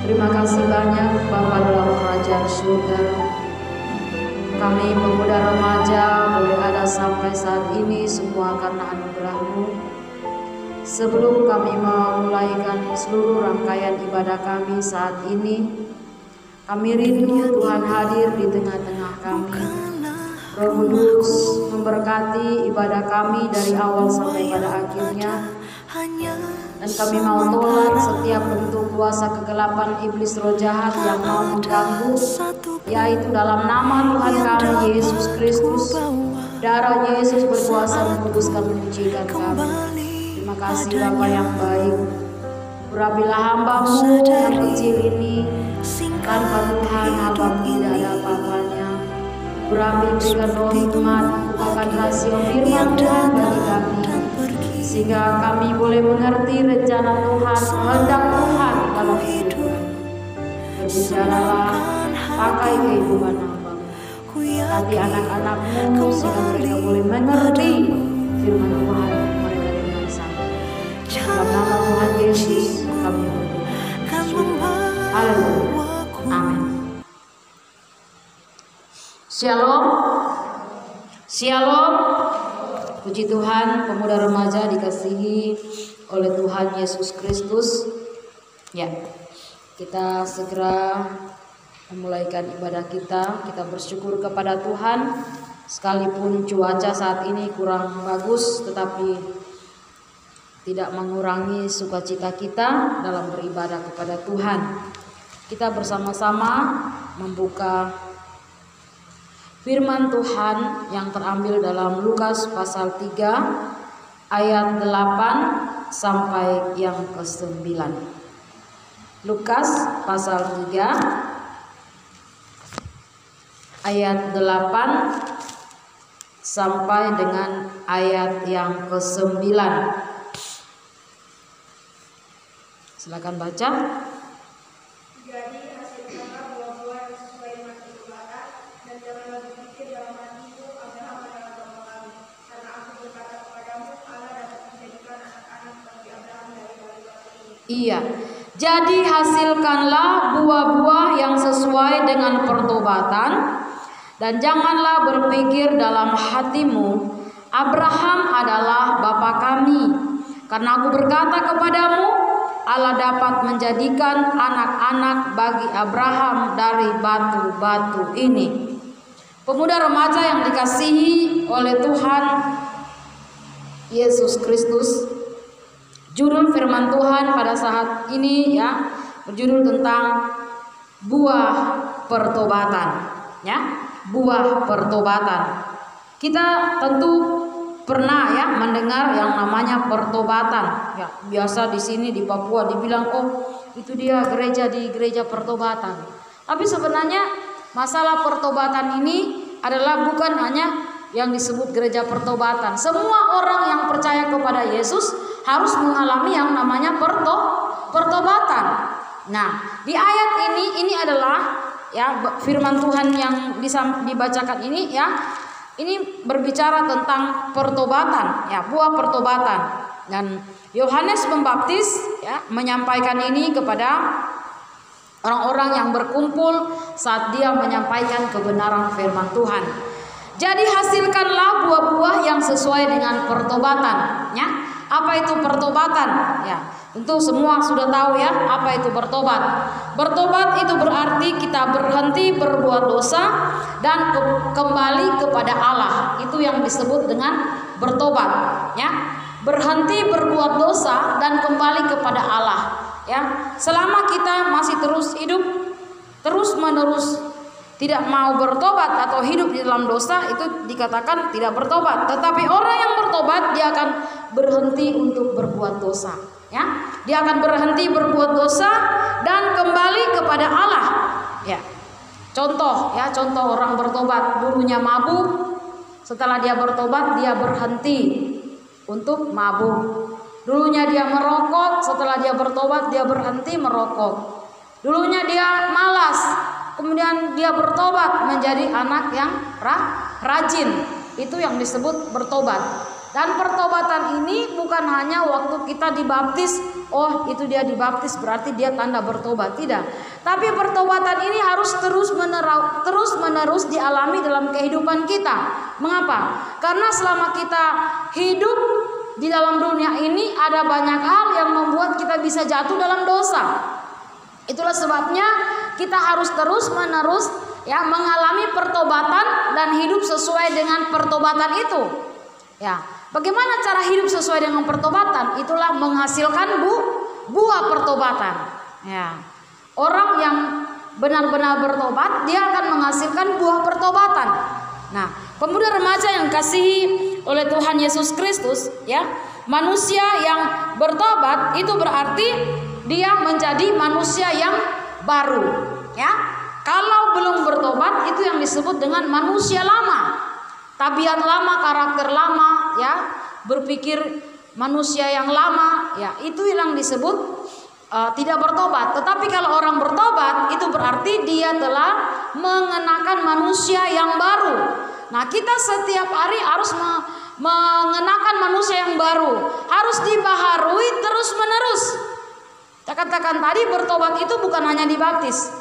Terima kasih banyak Bapa dalam kerajaan surga. Kami pemuda remaja boleh ada sampai saat ini semua karena anugerah-Mu. Sebelum kami memulaikan seluruh rangkaian ibadah kami saat ini, kami rindu Tuhan hadir di tengah-tengah kami. Roh Kudus memberkati ibadah kami dari awal sampai pada akhirnya. Dan kami mau tolak setiap bentuk kuasa kegelapan iblis roh jahat yang mau mengganggu, yaitu dalam nama Tuhan kami Yesus Kristus. Darah Yesus berkuasa menguduskan menyucikan kami. Terima kasih Bapa yang baik. Urapilah hamba-Mu yang kecil ini, tanpa Tuhan hamba-Mu tidak ada apa-apanya. Urapi berikan roh hikmat, bukakan rahasia firman Tuhan bagi kami, sehingga kami boleh mengerti rencana Tuhan, kehendak Tuhan dalam kehidupan. Berbicaralah, pakai kehidupan hamba-Mu. Hati anak-anak-Mu sehingga mereka boleh mengerti firman Tuhan mereka dengan sama. Dalam nama Tuhan Yesus kami berdoa. Haleluya. Amin. Shalom. Shalom. Puji Tuhan, pemuda remaja dikasihi oleh Tuhan Yesus Kristus. Ya, kita segera memulaikan ibadah kita. Kita bersyukur kepada Tuhan, sekalipun cuaca saat ini kurang bagus, tetapi tidak mengurangi sukacita kita dalam beribadah kepada Tuhan. Kita bersama-sama membuka firman Tuhan yang terambil dalam Lukas pasal 3 ayat 8 sampai yang ke-9. Lukas pasal 3 ayat 8 sampai dengan ayat yang ke-9. Silakan baca. Jadi hasilkanlah buah-buah yang sesuai dengan pertobatan, dan janganlah berpikir dalam hatimu, Abraham adalah bapa kami. Karena aku berkata kepadamu, Allah dapat menjadikan anak-anak bagi Abraham dari batu ini. Iya. Jadi hasilkanlah buah-buah yang sesuai dengan pertobatan, dan janganlah berpikir dalam hatimu, Abraham adalah bapa kami. Karena aku berkata kepadamu, Allah dapat menjadikan anak-anak bagi Abraham dari batu-batu ini. Pemuda remaja yang dikasihi oleh Tuhan Yesus Kristus, judul firman Tuhan pada saat ini ya berjudul tentang buah pertobatan, ya, buah pertobatan. Kita tentu pernah ya mendengar yang namanya pertobatan. Ya, biasa di sini di Papua dibilang, oh itu dia gereja di gereja pertobatan. Tapi sebenarnya masalah pertobatan ini adalah bukan hanya yang disebut gereja pertobatan. Semua orang yang percaya kepada Yesus harus mengalami yang namanya pertobatan. Nah, di ayat ini adalah ya firman Tuhan yang dibacakan ini ya. Ini berbicara tentang pertobatan, ya, buah pertobatan. Dan Yohanes Pembaptis ya menyampaikan ini kepada orang-orang yang berkumpul saat dia menyampaikan kebenaran firman Tuhan. Jadi hasilkanlah buah-buah yang sesuai dengan pertobatan, ya. Apa itu pertobatan? Ya, tentu semua sudah tahu ya apa itu bertobat. Bertobat itu berarti kita berhenti berbuat dosa dan kembali kepada Allah. Itu yang disebut dengan bertobat, ya. Berhenti berbuat dosa dan kembali kepada Allah, ya. Selama kita masih terus hidup terus-menerus tidak mau bertobat atau hidup di dalam dosa, itu dikatakan tidak bertobat. Tetapi orang yang bertobat, dia akan berhenti untuk berbuat dosa, ya. Dia akan berhenti berbuat dosa dan kembali kepada Allah, ya. Contoh orang bertobat, dulunya mabuk, setelah dia bertobat dia berhenti untuk mabuk. Dulunya dia merokok, setelah dia bertobat dia berhenti merokok. Dulunya dia malas, kemudian dia bertobat menjadi anak yang rajin. Itu yang disebut bertobat. Dan pertobatan ini bukan hanya waktu kita dibaptis, oh itu dia dibaptis berarti dia tanda bertobat. Tidak. Tapi pertobatan ini harus terus menerus dialami dalam kehidupan kita. Mengapa? Karena selama kita hidup di dalam dunia ini ada banyak hal yang membuat kita bisa jatuh dalam dosa. Itulah sebabnya kita harus terus menerus ya mengalami pertobatan dan hidup sesuai dengan pertobatan itu. Ya, bagaimana cara hidup sesuai dengan pertobatan? Itulah menghasilkan buah pertobatan. Ya. Orang yang benar-benar bertobat, dia akan menghasilkan buah pertobatan. Nah, pemuda remaja yang kasihi oleh Tuhan Yesus Kristus, ya, manusia yang bertobat itu berarti dia menjadi manusia yang baru, ya. Kalau belum bertobat itu yang disebut dengan manusia lama. Tabiat lama, karakter lama, ya, berpikir manusia yang lama, ya, itu yang disebut tidak bertobat. Tetapi kalau orang bertobat itu berarti dia telah mengenakan manusia yang baru. Nah, kita setiap hari harus mengenakan manusia yang baru, harus dibaharui terus-menerus. Saya katakan tadi bertobat itu bukan hanya dibaptis,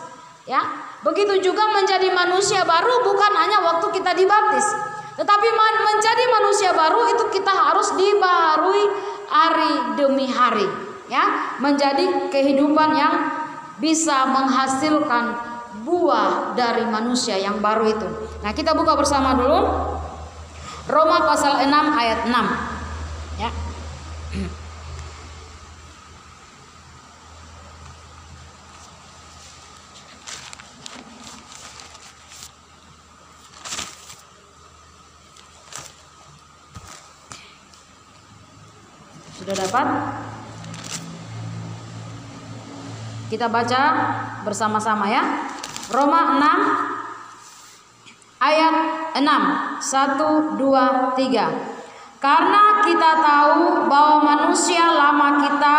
ya. Begitu juga menjadi manusia baru bukan hanya waktu kita dibaptis, tetapi menjadi manusia baru itu kita harus dibaharui hari demi hari, ya, menjadi kehidupan yang bisa menghasilkan buah dari manusia yang baru itu. Nah, kita buka bersama dulu Roma pasal 6 ayat 6, ya. Sudah dapat? Kita baca bersama-sama ya. Roma 6 ayat 6. 1, 2, 3. Karena kita tahu bahwa manusia lama kita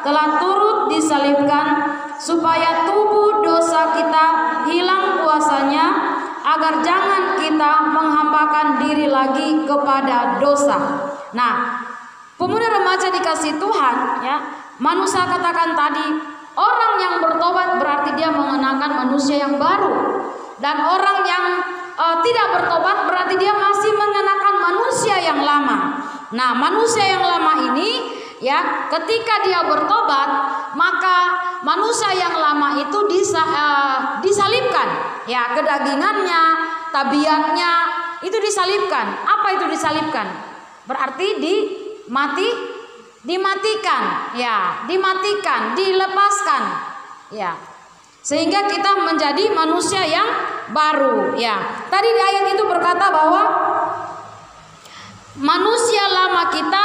telah turut disalibkan supaya tubuh dosa kita hilang kuasanya, agar jangan kita menghambakan diri lagi kepada dosa. Nah, pemuda remaja dikasih Tuhan, ya, manusia katakan tadi, orang yang bertobat berarti dia mengenakan manusia yang baru, dan orang yang tidak bertobat berarti dia masih mengenakan manusia yang lama. Nah, manusia yang lama ini, ya, ketika dia bertobat, maka manusia yang lama itu disalibkan, ya, kedagingannya, tabiatnya itu disalibkan. Apa itu disalibkan? Berarti dimatikan, ya, dimatikan, dilepaskan, ya, sehingga kita menjadi manusia yang baru, ya. Tadi di ayat itu berkata bahwa manusia lama kita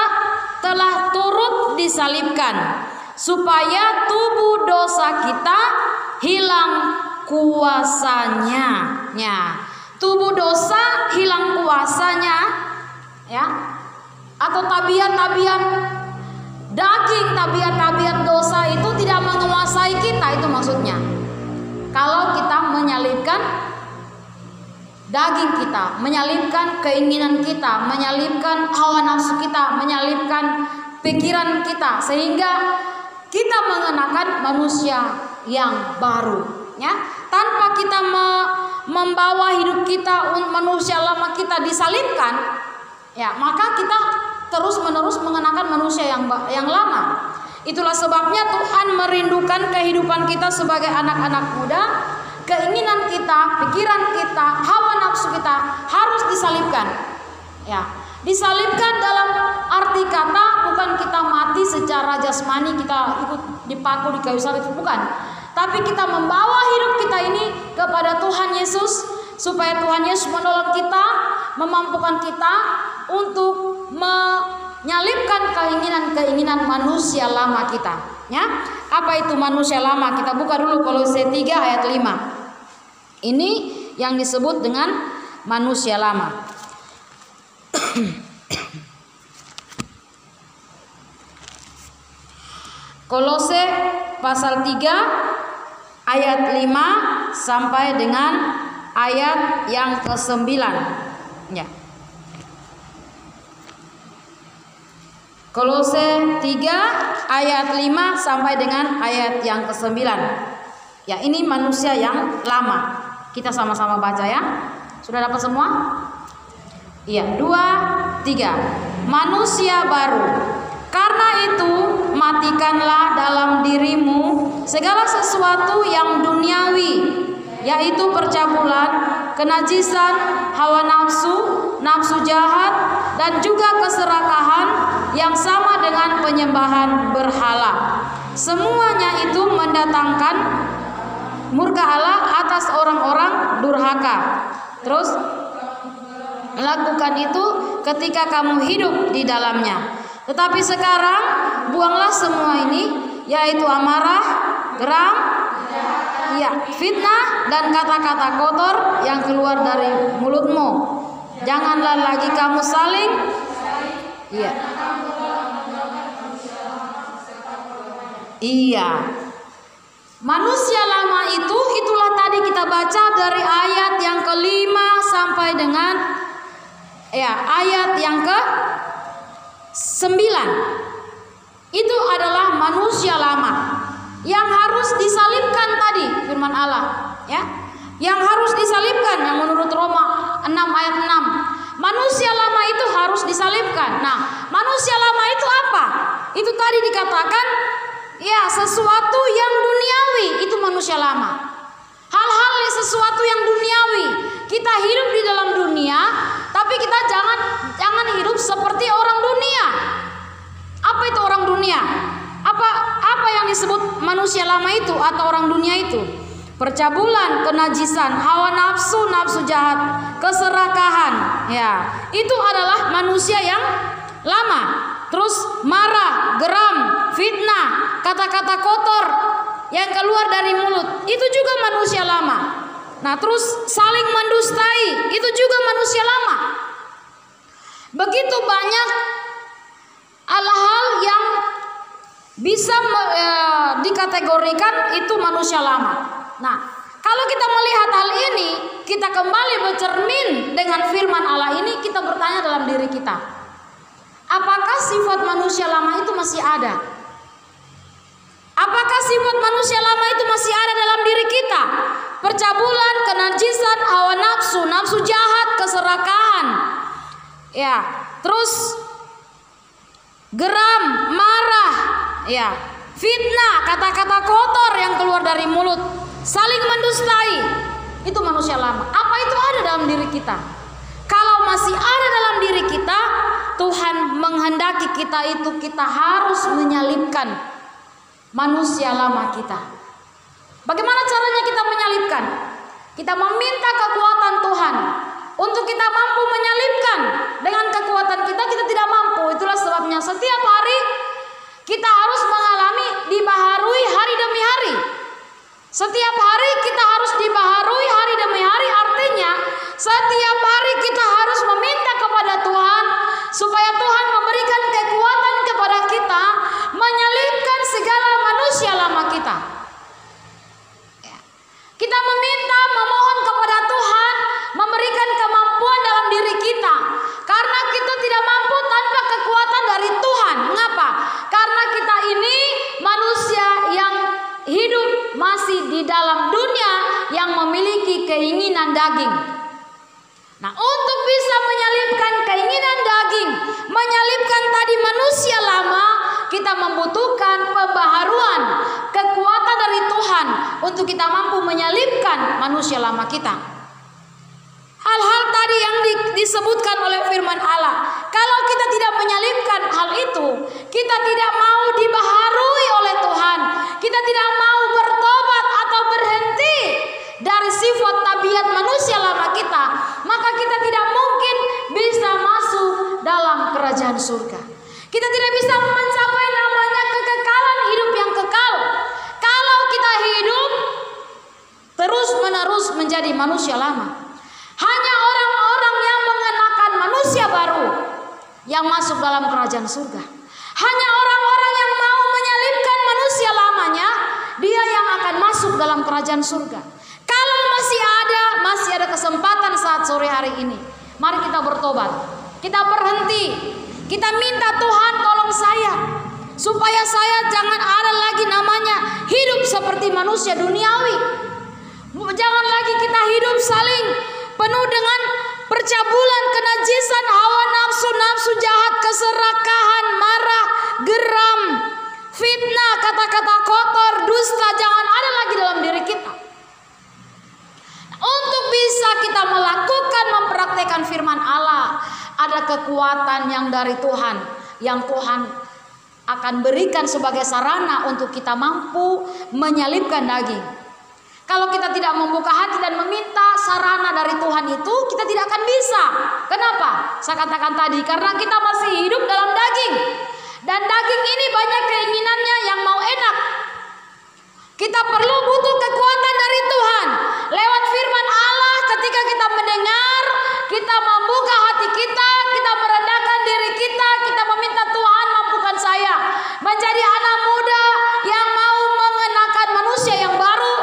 telah turut disalibkan supaya tubuh dosa kita hilang kuasanya, ya. Tubuh dosa hilang kuasanya, ya, atau tabiat-tabiat daging, tabiat-tabiat dosa itu tidak menguasai kita, itu maksudnya. Kalau kita menyalibkan daging kita, menyalibkan keinginan kita, menyalibkan hawa nafsu kita, menyalibkan pikiran kita, sehingga kita mengenakan manusia yang baru, ya. Tanpa kita membawa hidup kita, manusia lama kita disalibkan, ya, maka kita terus-menerus mengenakan manusia yang lama. Itulah sebabnya Tuhan merindukan kehidupan kita sebagai anak-anak muda. Keinginan kita, pikiran kita, hawa nafsu kita harus disalibkan, ya. Disalibkan dalam arti kata bukan kita mati secara jasmani, kita ikut dipaku di kayu salib, bukan. Tapi kita membawa hidup kita ini kepada Tuhan Yesus, supaya Tuhan Yesus menolong kita, memampukan kita untuk menyalibkan keinginan-keinginan manusia lama kita, ya. Apa itu manusia lama? Kita buka dulu Kolose 3 ayat 5. Ini yang disebut dengan manusia lama. Kolose pasal 3 ayat 5 sampai dengan ayat yang ke-9, ya. Kolose 3 ayat 5 sampai dengan ayat yang ke-9. Ya, ini manusia yang lama. Kita sama-sama baca ya. Sudah dapat semua? Iya, 2, 3. Manusia baru. Karena itu, matikanlah dalam dirimu segala sesuatu yang duniawi, yaitu percabulan, kenajisan, hawa nafsu, nafsu jahat, dan juga keserakahan yang sama dengan penyembahan berhala. Semuanya itu mendatangkan murka Allah atas orang-orang durhaka. Terus lakukan itu ketika kamu hidup di dalamnya. Tetapi sekarang buanglah semua ini, yaitu amarah, geram, ya, fitnah, dan kata-kata kotor yang keluar dari mulutmu. Janganlah lagi kamu saling, iya, iya. Manusia lama itu, itulah tadi kita baca dari ayat yang ke-5 sampai dengan ayat yang ke-9. Itu adalah manusia lama yang harus disalibkan tadi, firman Allah, ya. Yang harus disalibkan, yang menurut Roma 6 ayat 6. Manusia lama itu harus disalibkan. Nah, manusia lama itu apa? Itu tadi dikatakan, ya, sesuatu yang duniawi, itu manusia lama. Hal-hal sesuatu yang duniawi. Kita hidup di dalam dunia, tapi kita jangan hidup seperti orang dunia. Apa itu orang dunia? Apa yang disebut manusia lama itu atau orang dunia itu? Percabulan, kenajisan, hawa nafsu, nafsu jahat, keserakahan, ya. Itu adalah manusia yang lama. Terus marah, geram, fitnah, kata-kata kotor yang keluar dari mulut, itu juga manusia lama. Nah, terus saling mendustai, itu juga manusia lama. Begitu banyak hal-hal yang bisa dikategorikan itu manusia lama. Nah, kalau kita melihat hal ini, kita kembali bercermin dengan firman Allah ini, kita bertanya dalam diri kita, apakah sifat manusia lama itu masih ada? Apakah sifat manusia lama itu masih ada dalam diri kita? Percabulan, kenajisan, hawa nafsu, nafsu jahat, keserakahan, ya, terus geram, marah, ya, fitnah, kata-kata kotor yang keluar dari mulut, saling mendustai, itu manusia lama. Apa itu ada dalam diri kita? Kalau masih ada dalam diri kita, Tuhan menghendaki kita itu, kita harus menyalibkan manusia lama kita. Bagaimana caranya kita menyalibkan? Kita meminta kekuatan Tuhan untuk kita mampu menyalibkan. Dengan kekuatan kita tidak mampu. Itulah sebabnya setiap hari kita harus mengalami dibaharui hari demi hari. Setiap hari kita harus dibaharui hari demi hari. Artinya setiap hari kita harus meminta kepada Tuhan supaya Tuhan memberikan kekuatan kepada kita menyalibkan segala manusia lama kita. Kita meminta, memohon kepada Tuhan memberikan kemampuan dalam diri kita. Karena kita tidak mampu tanpa kekuatan dari Tuhan. Mengapa? Karena kita ini manusia yang hidup masih di dalam dunia yang memiliki keinginan daging. Nah, untuk bisa menyalibkan keinginan daging, menyalibkan tadi manusia lama, kita membutuhkan pembaharuan, kekuatan dari Tuhan untuk kita mampu menyalibkan manusia lama kita. Hal-hal tadi yang disebutkan oleh firman Allah, kalau kita tidak menyalibkan hal itu, kita tidak mau dibaharui oleh Tuhan, kita tidak mau bertobat atau berhenti dari sifat tabiat manusia lama kita, maka kita tidak mungkin bisa masuk dalam kerajaan surga. Kita tidak bisa mencapai namanya kekekalan hidup yang kekal kalau kita hidup terus-menerus menjadi manusia lama. Hanya orang-orang yang mengenakan manusia baru yang masuk dalam kerajaan surga. Hanya orang-orang yang mau menyalibkan manusia lamanya, dia yang akan masuk dalam kerajaan surga. Kalau masih ada kesempatan saat sore hari ini, mari kita bertobat. Kita berhenti. Kita minta Tuhan tolong saya, supaya saya jangan ada lagi namanya hidup seperti manusia duniawi. Jangan lagi kita hidup saling penuh dengan percabulan, kenajisan, hawa nafsu, nafsu jahat, keserakahan, marah, geram, fitnah, kata-kata kotor, dusta, jangan ada lagi dalam diri kita. Untuk bisa kita melakukan, mempraktekkan firman Allah, ada kekuatan yang dari Tuhan, yang Tuhan akan berikan sebagai sarana untuk kita mampu menyalibkan daging. Kalau kita tidak membuka hati dan meminta sarana dari Tuhan itu, kita tidak akan bisa. Kenapa? Saya katakan tadi, karena kita masih hidup dalam daging. Dan daging ini banyak keinginannya yang mau enak. Kita perlu butuh kekuatan dari Tuhan. Lewat firman Allah, ketika kita mendengar, kita membuka hati kita, kita merendahkan diri kita, kita meminta Tuhan mampukan saya menjadi anak muda yang mau mengenakan manusia yang baru,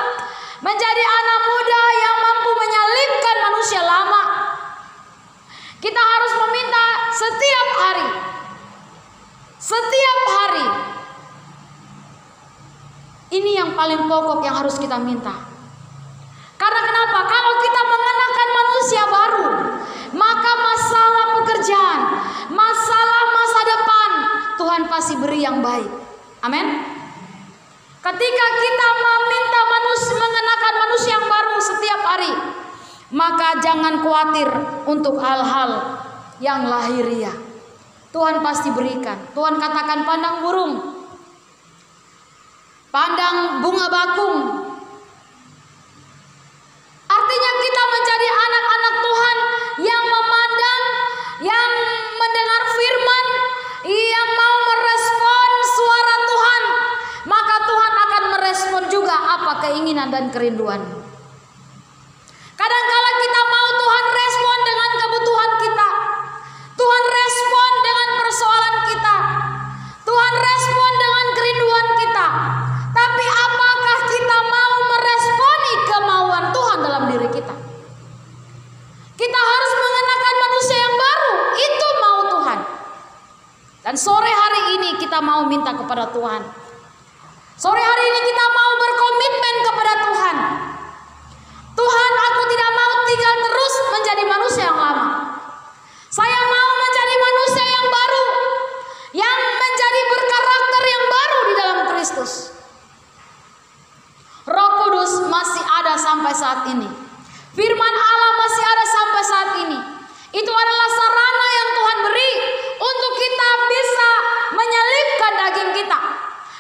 menjadi anak muda yang mampu menyalibkan manusia lama. Kita harus meminta setiap hari. Setiap hari. Ini yang paling pokok yang harus kita minta. Karena kenapa? Kalau kita mengenakan manusia baru, maka masalah pekerjaan, masalah masa depan, Tuhan pasti beri yang baik. Amin. Ketika kita meminta mengenakan manusia yang baru setiap hari, maka jangan khawatir untuk hal-hal yang lahiriah. Tuhan pasti berikan. Tuhan katakan pandang burung, pandang bunga bakung. Artinya kita menjadi anak-anak Tuhan yang memandang, yang mendengar firman, yang mau merespon suara Tuhan, maka Tuhan akan merespon juga apa keinginan dan kerinduan. Kadang-kala kita mau Tuhan respon dengan kebutuhan kita, Tuhan respon dengan persoalan kita, Tuhan respon dengan kerinduan kita. Tapi apakah kita mau meresponi kemauan Tuhan dalam diri kita? Kita harus mengenakan manusia yang baru, itu mau Tuhan. Dan sore hari ini kita mau minta kepada Tuhan. Sore hari ini kita mau berkomitmen kepada Tuhan. Tuhan, aku tidak mau tinggal terus menjadi manusia yang lama. Saya mau menjadi manusia yang baru, yang menjadi berkarakter yang baru di dalam Kristus. Roh Kudus masih ada sampai saat ini. Firman Allah masih ada sampai saat ini. Itu adalah sarana yang Tuhan beri untuk kita bisa menyalibkan daging kita,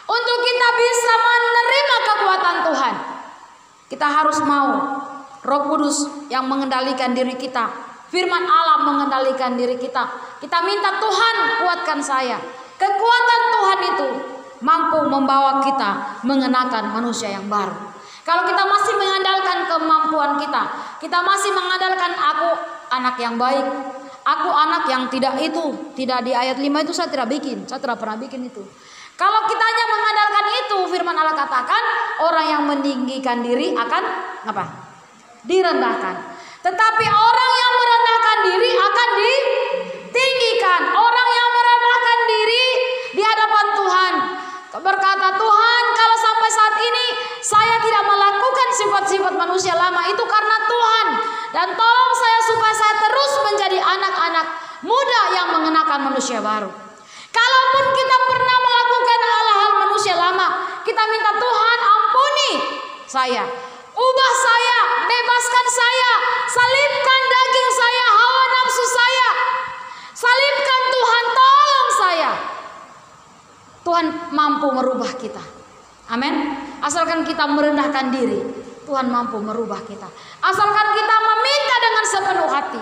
untuk kita bisa menerima kekuatan Tuhan. Kita harus mau Roh Kudus yang mengendalikan diri kita, firman Allah mengendalikan diri kita. Kita minta Tuhan kuatkan saya. Kekuatan Tuhan itu mampu membawa kita mengenakan manusia yang baru. Kalau kita masih mengandalkan kemampuan kita, kita masih mengandalkan aku anak yang baik, aku anak yang tidak di ayat 5 itu saya tidak pernah bikin itu. Kalau kita hanya mengandalkan itu, firman Allah katakan orang yang meninggikan diri akan apa? Direndahkan. Tetapi orang yang merendahkan diri akan ditinggikan. Orang yang merendahkan diri di hadapan Tuhan berkata, Tuhan, kalau sampai saat ini saya tidak melakukan sifat-sifat manusia lama, itu karena Tuhan. Dan tolong saya supaya saya terus menjadi anak-anak muda yang mengenakan manusia baru. Kalaupun kita pernah melakukan hal-hal manusia lama, kita minta Tuhan ampuni saya, ubah saya, bebaskan saya, salibkan daging saya, hawa nafsu saya, salibkan Tuhan, tolong saya. Tuhan mampu merubah kita. Amin. Asalkan kita merendahkan diri, Tuhan mampu merubah kita. Asalkan kita meminta dengan sepenuh hati,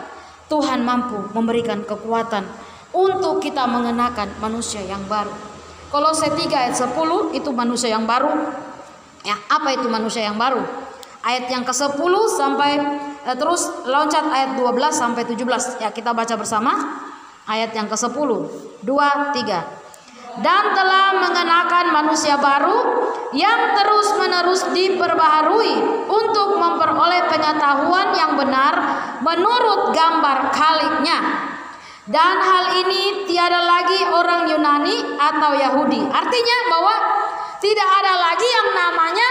Tuhan mampu memberikan kekuatan untuk kita mengenakan manusia yang baru. Kolose 3 ayat 10 itu manusia yang baru. Ya, apa itu manusia yang baru? Ayat yang ke-10 sampai terus loncat ayat 12 sampai 17. Ya, kita baca bersama. Ayat yang ke-10. 2, 3. Dan telah mengenakan manusia baru yang terus-menerus diperbaharui untuk memperoleh pengetahuan yang benar menurut gambar Khaliknya, Dan hal ini tiada lagi orang Yunani atau Yahudi. Artinya bahwa tidak ada lagi yang namanya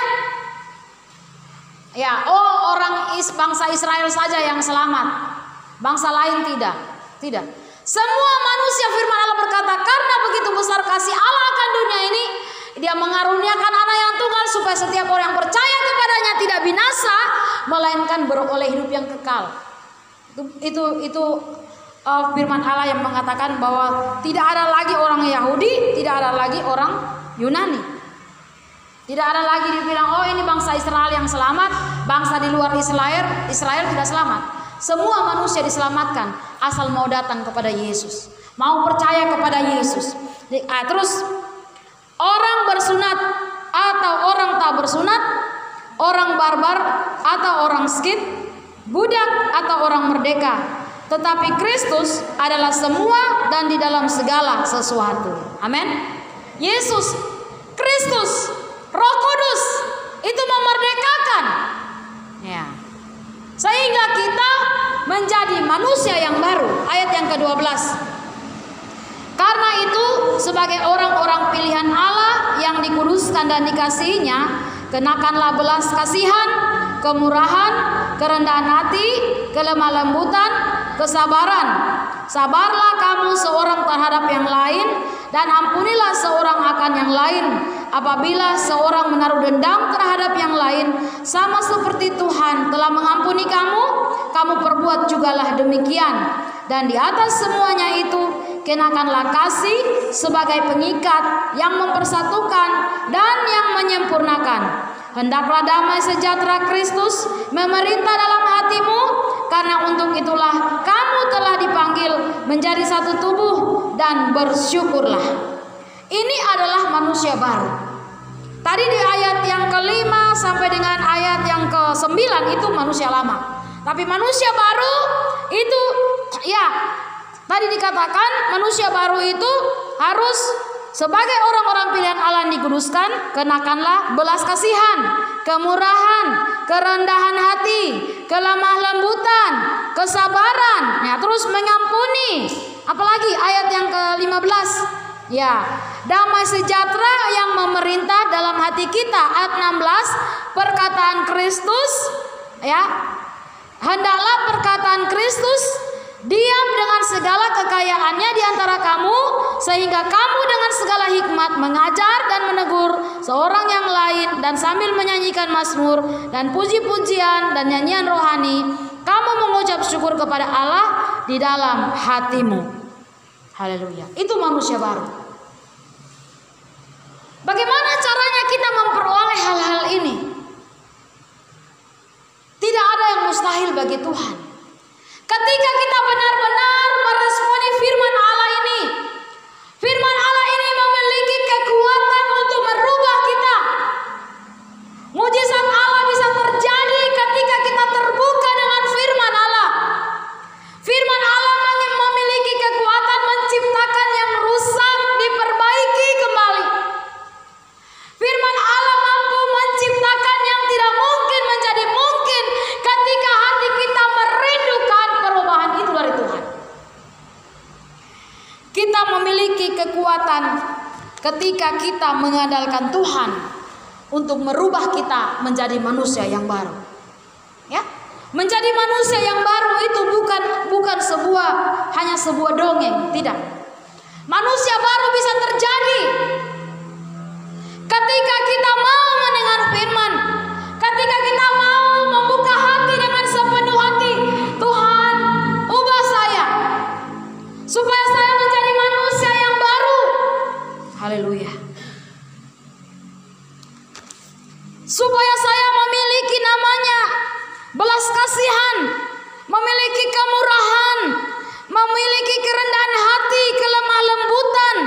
orang bangsa Israel saja yang selamat, bangsa lain tidak. Tidak. Semua manusia, firman Allah berkata, karena begitu besar kasih Allah akan dunia ini, Dia mengaruniakan anak yang tunggal supaya setiap orang yang percaya kepadanya tidak binasa, melainkan beroleh hidup yang kekal. Itu firman Allah yang mengatakan bahwa tidak ada lagi orang Yahudi, tidak ada lagi orang Yunani. Tidak ada lagi dibilang, oh ini bangsa Israel yang selamat, bangsa di luar Israel tidak selamat. Semua manusia diselamatkan asal mau datang kepada Yesus, mau percaya kepada Yesus. Terus orang bersunat atau orang tak bersunat, orang barbar atau orang skit, budak atau orang merdeka, tetapi Kristus adalah semua dan di dalam segala sesuatu. Amin. Yesus Kristus, Roh Kudus itu memerdekakan, ya, sehingga kita menjadi manusia yang baru. Ayat yang ke-12. Karena itu sebagai orang-orang pilihan Allah yang dikuduskan dan dikasihinya, kenakanlah belas kasihan, kemurahan, kerendahan hati, kelemah lembutan, kesabaran. Sabarlah kamu seorang terhadap yang lain, dan ampunilah seorang akan yang lain. Apabila seorang menaruh dendam terhadap yang lain, sama seperti Tuhan telah mengampuni kamu, kamu perbuat jugalah demikian. Dan di atas semuanya itu, kenakanlah kasih sebagai pengikat yang mempersatukan dan yang menyempurnakan. Hendaklah damai sejahtera Kristus memerintah dalam hatimu, karena untuk itulah kamu telah dipanggil menjadi satu tubuh, dan bersyukurlah. Ini adalah manusia baru. Tadi di ayat yang ke-5 sampai dengan ayat yang ke-9 itu manusia lama. Tapi manusia baru itu, ya, tadi dikatakan manusia baru itu harus sebagai orang-orang pilihan Allah yang dikuduskan, kenakanlah belas kasihan, kemurahan, kerendahan hati, kelemah lembutan, kesabaran, ya, terus mengampuni. Apalagi ayat yang ke-15, ya, damai sejahtera yang memerintah dalam hati kita. Ayat 16, perkataan Kristus, ya, hendaklah perkataan Kristus diam dengan segala kekayaannya di antara kamu, sehingga kamu dengan segala hikmat mengajar dan menegur seorang yang lain, dan sambil menyanyikan mazmur dan puji-pujian dan nyanyian rohani, kamu mengucap syukur kepada Allah di dalam hatimu. Haleluya. Itu manusia baru. Bagaimana caranya kita memperoleh hal-hal ini? Tidak ada yang mustahil bagi Tuhan. Ketika kita benar-benar meresponi firman Allah ini, firman Allah ini memiliki kekuatan untuk merubah kita. Mujizat Allah bisa terjadi ketika kita terbuka dengan firman Allah. Firman Allah memiliki kekuatan menciptakan yang rusak diperbaiki kembali. Firman Allah mampu menciptakan yang tidak mungkin menjadi mungkin ketika hati kita merindukan perubahan itu dari Tuhan. Kita memiliki kekuatan ketika kita mengandalkan Tuhan untuk merubah kita menjadi manusia yang baru. Ya, menjadi manusia yang baru itu bukan hanya sebuah dongeng, tidak. Manusia baru bisa terjadi ketika kita mau mendengar firman, ketika kita mau membuka hati dengan sepenuh hati. Tuhan, ubah saya supaya saya menjadi manusia yang baru. Haleluya. Supaya saya memiliki namanya belas kasihan, memiliki kemurahan, memiliki kerendahan hati, kelemah lembutan,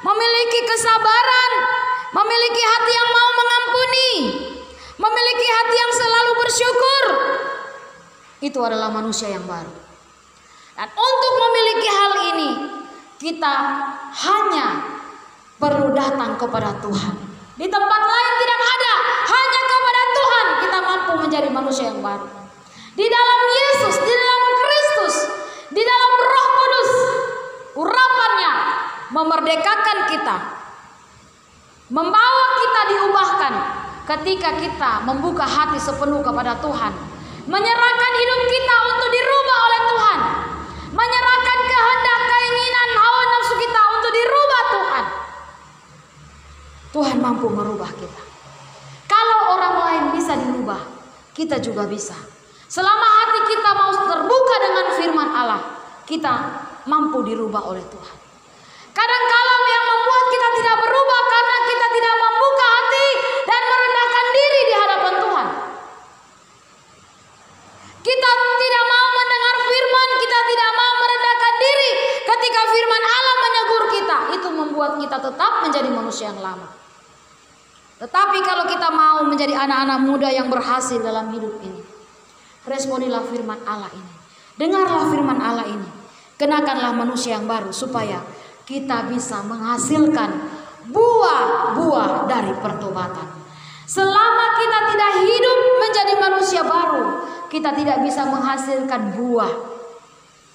memiliki kesabaran, memiliki hati yang mau mengampuni, memiliki hati yang selalu bersyukur. Itu adalah manusia yang baru. Dan untuk memiliki hal ini, kita hanya perlu datang kepada Tuhan. Di tempat lain tidak ada, hanya kepada Tuhan kita mampu menjadi manusia yang baru. Di dalam Yesus, di dalam Kristus, di dalam Roh Kudus, memerdekakan kita, membawa kita diubahkan ketika kita membuka hati sepenuh kepada Tuhan, menyerahkan hidup kita untuk dirubah oleh Tuhan, menyerahkan kehendak, keinginan, hawa nafsu kita untuk dirubah Tuhan. Tuhan mampu merubah kita. Kalau orang lain bisa dirubah, kita juga bisa. Selama hati kita mau terbuka dengan firman Allah, kita mampu dirubah oleh Tuhan. Kadang-kala yang membuat kita tidak berubah karena kita tidak membuka hati dan merendahkan diri di hadapan Tuhan. Kita tidak mau mendengar firman, kita tidak mau merendahkan diri ketika firman Allah menegur kita. Itu membuat kita tetap menjadi manusia yang lama. Tetapi kalau kita mau menjadi anak-anak muda yang berhasil dalam hidup ini, responilah firman Allah ini. Dengarlah firman Allah ini. Kenakanlah manusia yang baru supaya kita bisa menghasilkan buah-buah dari pertobatan. Selama kita tidak hidup menjadi manusia baru, kita tidak bisa menghasilkan buah.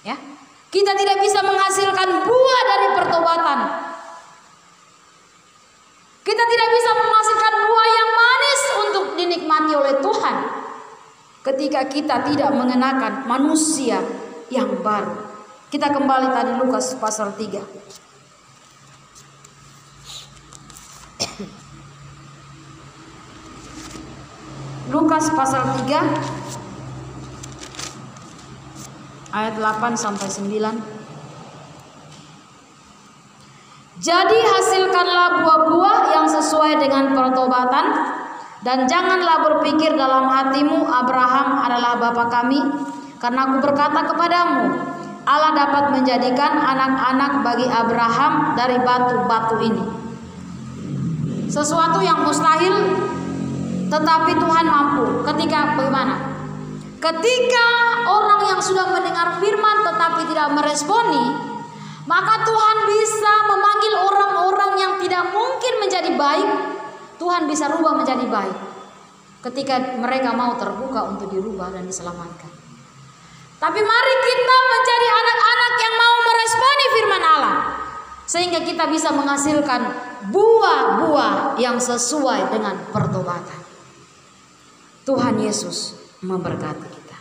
Ya, kita tidak bisa menghasilkan buah dari pertobatan. Kita tidak bisa menghasilkan buah yang manis untuk dinikmati oleh Tuhan ketika kita tidak mengenakan manusia yang baru. Kita kembali tadi Lukas pasal 3. Lukas pasal 3 ayat 8 sampai 9. Jadi hasilkanlah buah-buah yang sesuai dengan pertobatan, dan janganlah berpikir dalam hatimu Abraham adalah bapa kami, karena aku berkata kepadamu, Allah dapat menjadikan anak-anak bagi Abraham dari batu-batu ini. Sesuatu yang mustahil, tetapi Tuhan mampu. Ketika bagaimana? Ketika orang yang sudah mendengar firman tetapi tidak meresponi, maka Tuhan bisa memanggil orang-orang yang tidak mungkin menjadi baik. Tuhan bisa rubah menjadi baik ketika mereka mau terbuka untuk dirubah dan diselamatkan. Tapi mari kita menjadi anak-anak yang mau meresponi firman Allah, sehingga kita bisa menghasilkan buah-buah yang sesuai dengan pertobatan. Tuhan Yesus memberkati kita.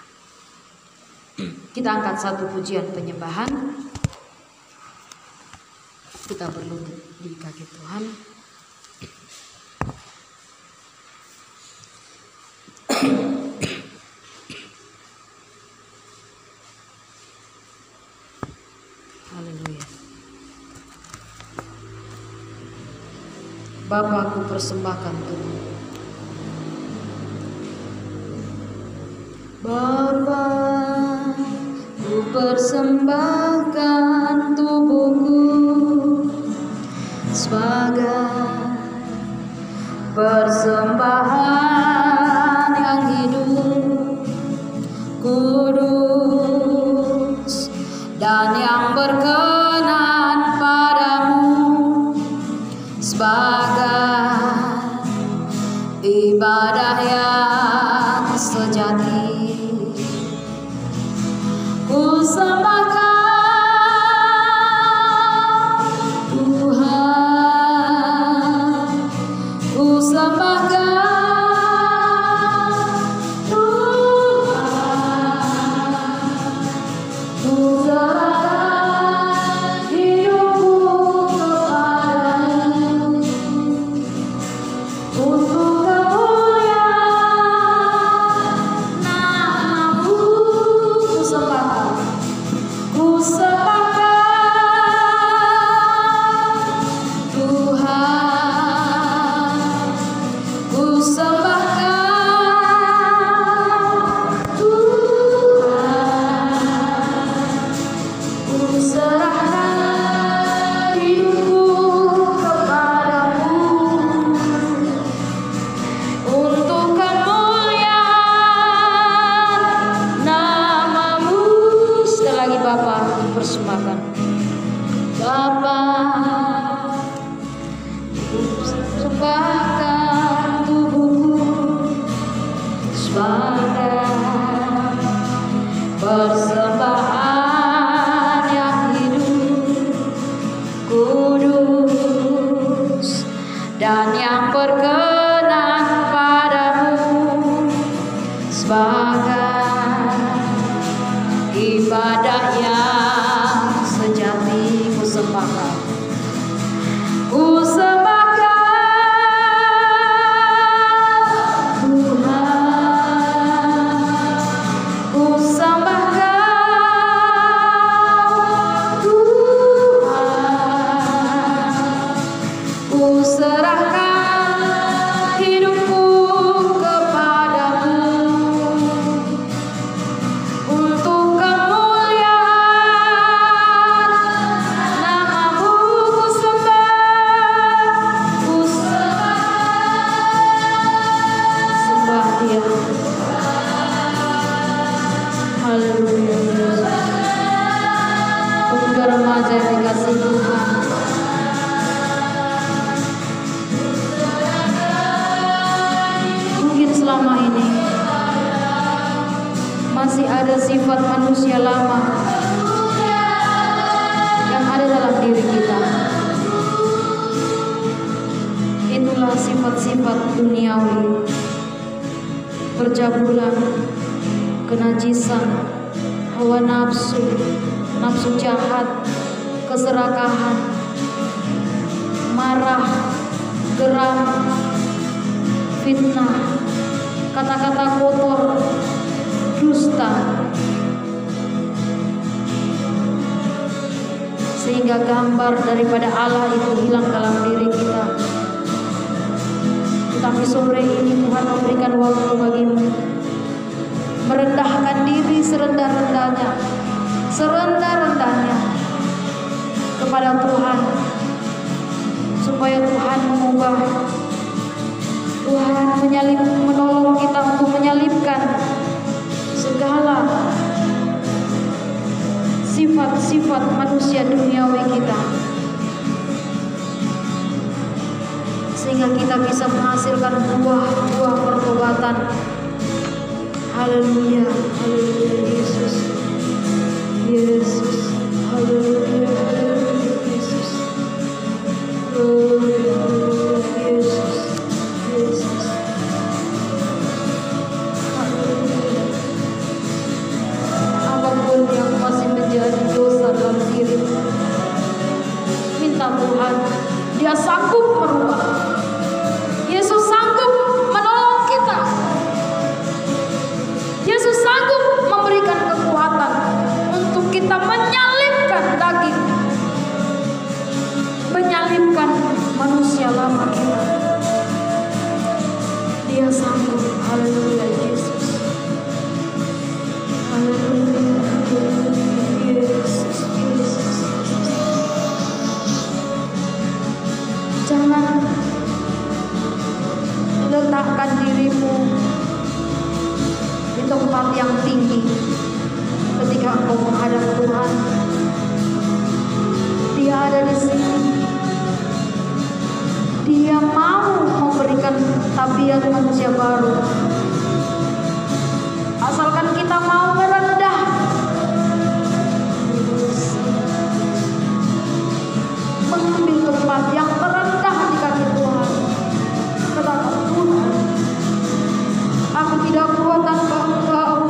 Kita angkat satu pujian penyembahan. Kita berlutut di kaki Tuhan. Haleluya. Bapa, aku persembahkan tubuh. Bapa, ku persembahkan tubuhku sebagai persembahan yang hidup, kudus, dan yang berkenan padamu, sebagai ibadah yang sejati. Ku sembahkan persembahan yang hidup, ku sebagai ibadah yang sejati. Ku sembahkan, ku sembahkan Tuhan, ku sembahkan Tuhan, ku serahkan hidupku kepadamu untuk kemuliaan namamu. Ku sembah Dia. Haleluya. Pemuda remaja yang dikasihi Tuhan, mungkin selama ini masih ada sifat manusia lama yang ada dalam diri kita. Itulah sifat-sifat duniawi, percabulan, kenajisan, hawa nafsu, nafsu jahat, keserakahan, marah, geram, fitnah, kata-kata kotor, dusta, sehingga gambar daripada Allah itu hilang dalam diri kita. Tetapi sore ini Tuhan memberikan waktu bagimu merendahkan diri serendah-rendahnya kepada Tuhan, supaya Tuhan mengubah, Tuhan menolong kita untuk menyalibkan segala sifat-sifat manusia duniawi kita, sehingga kita bisa menghasilkan buah-buah pertobatan. Haleluya, haleluya Yesus, Yesus, haleluya, haleluya Yesus, haleluya Yesus, Yesus, haleluya. Apapun yang masih menjadi dosa dalam dirimu, minta Tuhan, Dia sanggup merubah. Yesus sanggup menolong kita. Yesus sanggup memberikan kekuatan untuk kita menyalibkan daging, menyalibkan manusia lama kita. Dia sanggup. Haleluya Yesus, haleluya, haleluya Yesus, Yesus. Jangan letakkan dirimu di tempat yang tinggi ketika engkau menghadap Tuhan. Dia ada di sini. Dia mau memberikan tabiat manusia baru, asalkan kita mau merendah, mengambil tempat yang terendah di kaki Tuhan. Katakan, Tuhan, aku tidak kuat tanpa Engkau.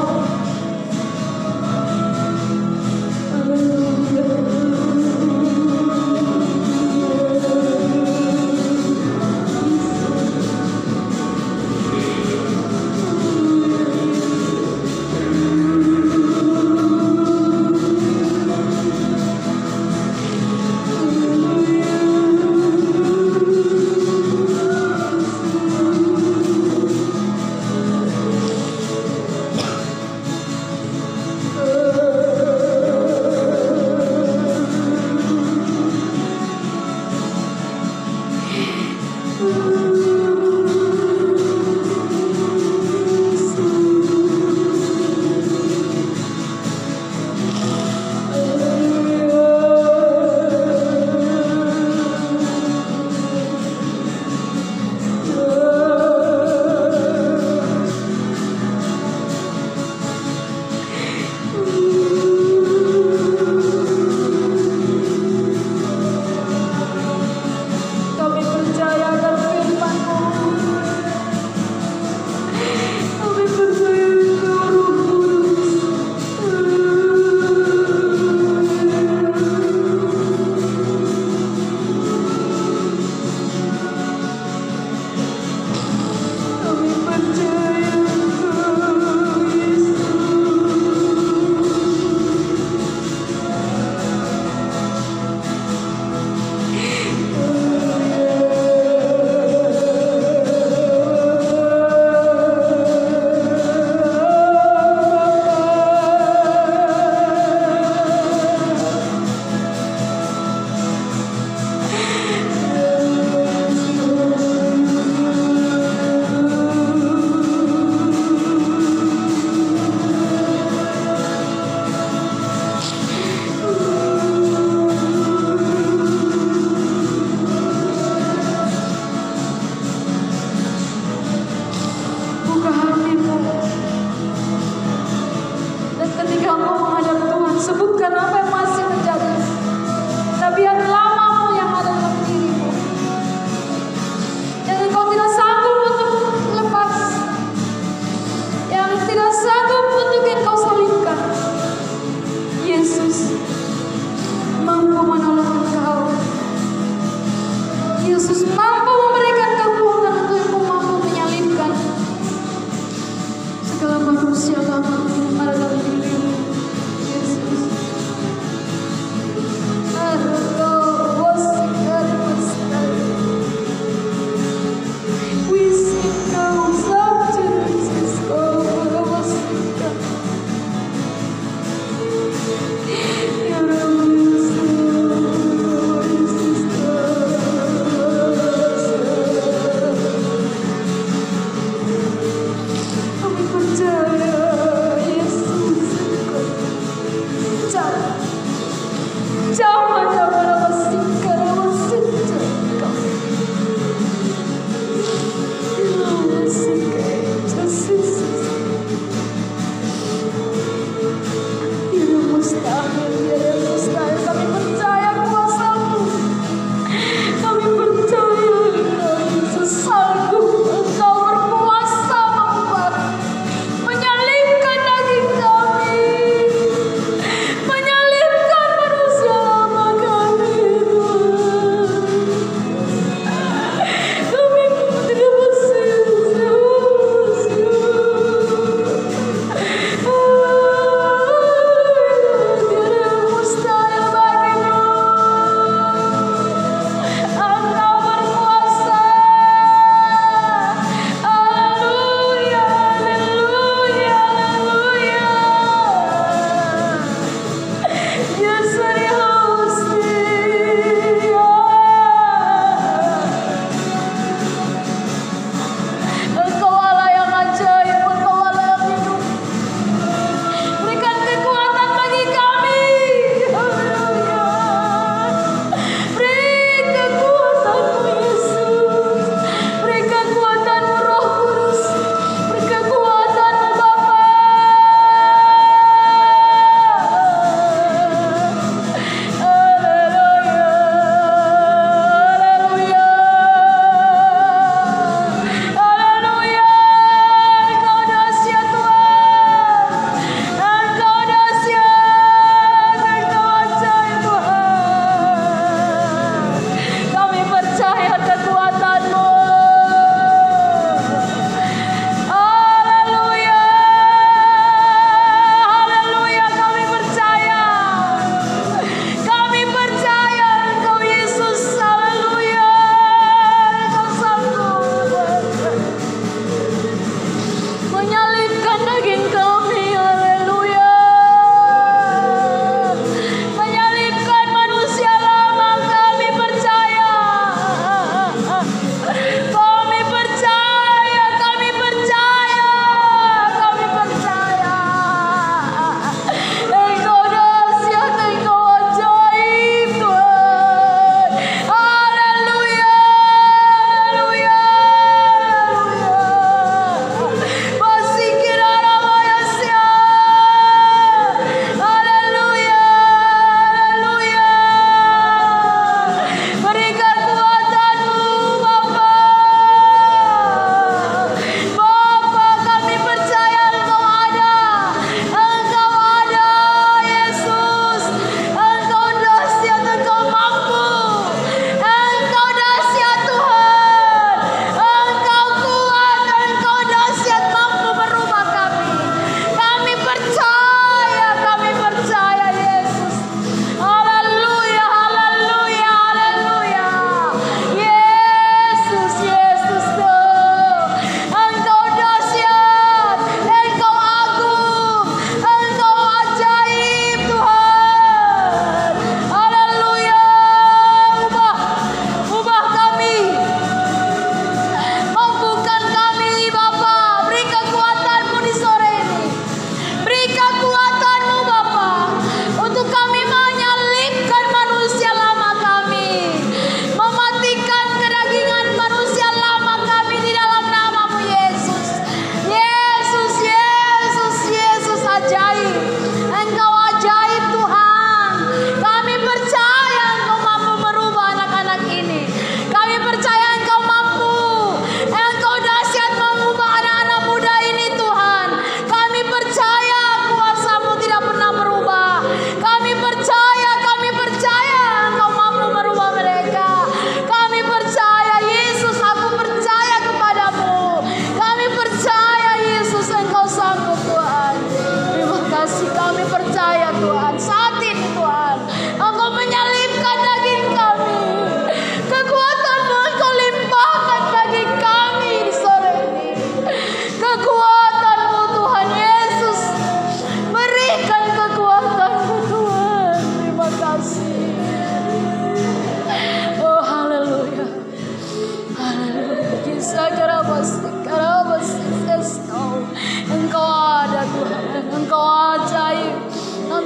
yang tidak sanggup untuk Engkau salibkan. Yesus mampu menolong engkau. Yesus mampu memberikan kekuatan untuk Engkau mampu menyalibkan segala manusia lama yang ada dalam dirimu. Yesus. We sing now to Jesus, kami percaya Yesus.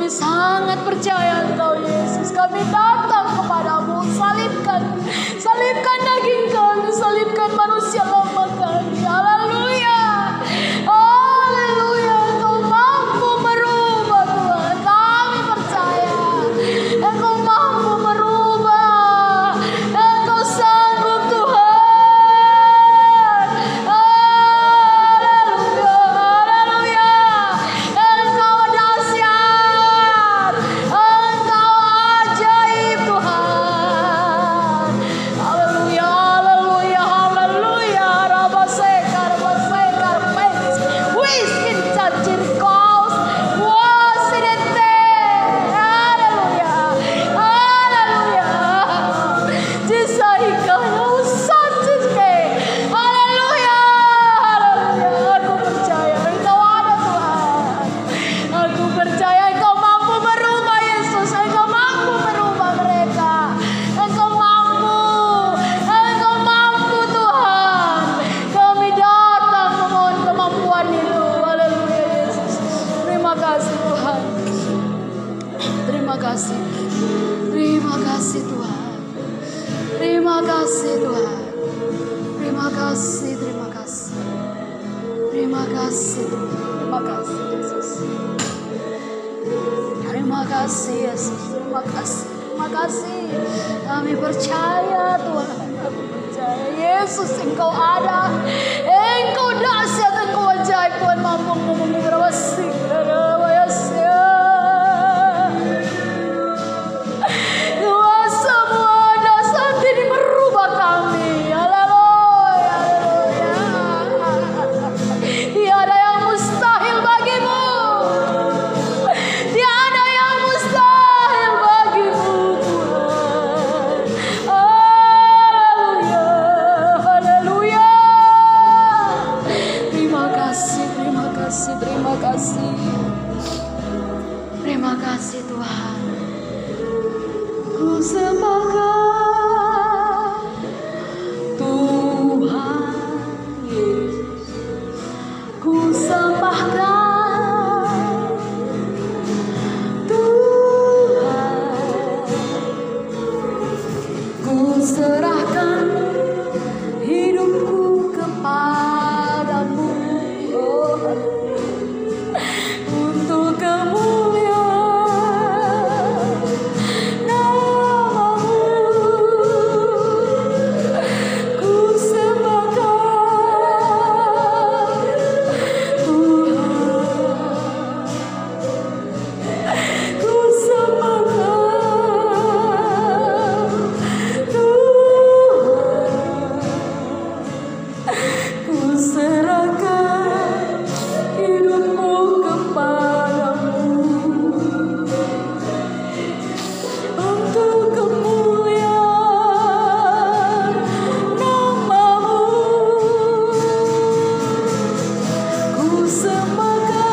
Kami sangat percaya Engkau Yesus. Kami datang kepadamu. Salibkan daging kami, salibkan manusia lama kami. Haleluya. Haleluya. Engkau mampu merubah Tuhan. Kami percaya Engkau mampu merubah. Engkau sanggup Tuhan. Haleluya. Haleluya. Engkau dahsyat. Engkau ajaib Tuhan. Haleluya. Haleluya. Haleluya. Rabasekar, rabasekar, pens. Wiskin cacir kaos. Wasidete. Haleluya. Haleluya. Jisahikanya usaciske. Haleluya. Haleluya. Aku percaya Engkau ada Tuhan. Aku percaya Engkau mampu merubah Yesus. Engkau mampu merubah mereka. Engkau mampu. Engkau mampu Tuhan. Kami datang memohon kemampuan itu. Haleluya Yesus. Terima kasih Tuhan. Terima kasih. Terima kasih Tuhan. Terima kasih Tuhan. Terima kasih. Terima kasih. Terima kasih. Terima kasih Yesus. Terima kasih Yesus. Terima kasih. Terima kasih. Kami percaya Tuhan. Aku percaya Yesus Engkau ada. Engkau dahsyat. Engkau ajaib Tuhan. Mampu merawasi. Kuasamu ada saat ini merubah kami. Haleluya. Haleluya. Tiada yang mustahil bagimu. Tiada yang mustahil bagimu Tuhan. Haleluya. Haleluya. Terima kasih. Terima kasih. Terima kasih. Terima kasih Tuhan. Ku sembahkan Tuhan Yesus. Ku sembahkan Tuhan. Ku serahkan hidupku kepadamu. Oh, untuk kemuliaan namamu. Ku sembahkan Tuhan. Ku sembahkan Tuhan. Ku serahkan hidupku kepadamu untuk kemuliaan namamu. Ku sembahkan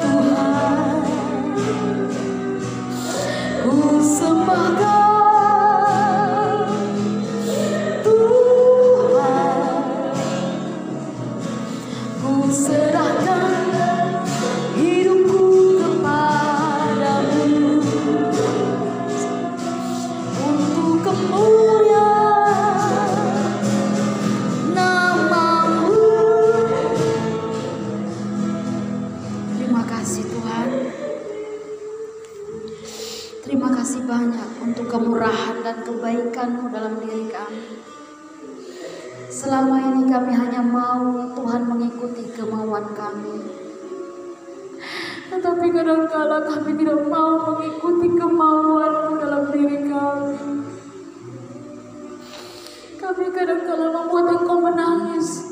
Tuhan. Ku sembahkan Tuhan. Ku serahkan hidupku kepadamu untuk kemuliaan namamu. Terima kasih Tuhan. Terima kasih banyak untuk kemurahan dan kebaikan-Mu dalam diri kami. Selama ini kami hanya mau Tuhan mengikuti kemauan kami. Tetapi kadangkala kami tidak mau mengikuti kemauan-Mu dalam diri kami. Kami kadangkala membuat Engkau menangis.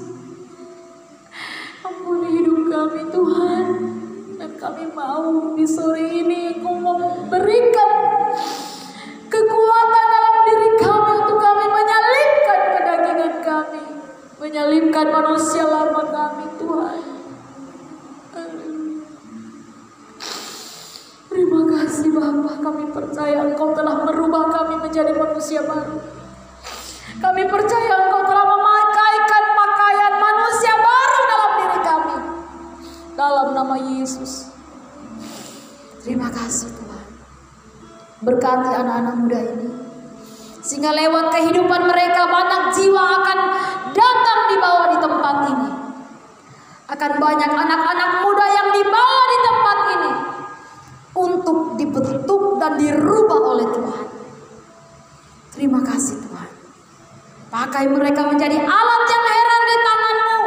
Ampuni hidup kami Tuhan. Dan kami mau di sore ini Engkau memberikan kekuatan dalam diri kami untuk kami menyalibkan kedagingan kami, menyalibkan manusia lama kami Tuhan. Terima kasih Bapa, kami percaya Engkau telah merubah kami menjadi manusia baru. Kami percaya Engkau telah memakaikan pakaian manusia baru dalam diri kami. Dalam nama Yesus. Terima kasih Tuhan. Berkati anak-anak muda ini, sehingga lewat kehidupan mereka banyak jiwa akan datang dibawa di tempat ini. Akan banyak anak-anak muda yang dibawa di tempat ini untuk dibentuk dan dirubah oleh Tuhan. Terima kasih Tuhan. Pakai mereka menjadi alat yang heran di tangan-Mu,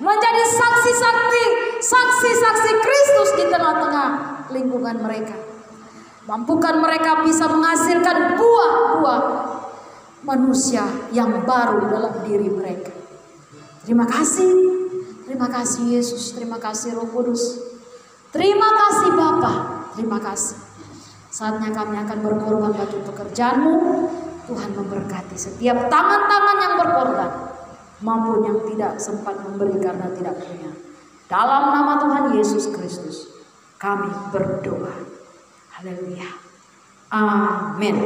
menjadi saksi-saksi Kristus di tengah-tengah lingkungan mereka. Mampukan mereka bisa menghasilkan buah-buah manusia yang baru dalam diri mereka. Terima kasih Yesus, terima kasih Roh Kudus, terima kasih Bapa, terima kasih. Saatnya kami akan berkorban bagi pekerjaan-Mu. Tuhan memberkati setiap tangan-tangan yang berkorban, maupun yang tidak sempat memberi karena tidak punya. Dalam nama Tuhan Yesus Kristus kami berdoa. Haleluya. Amin.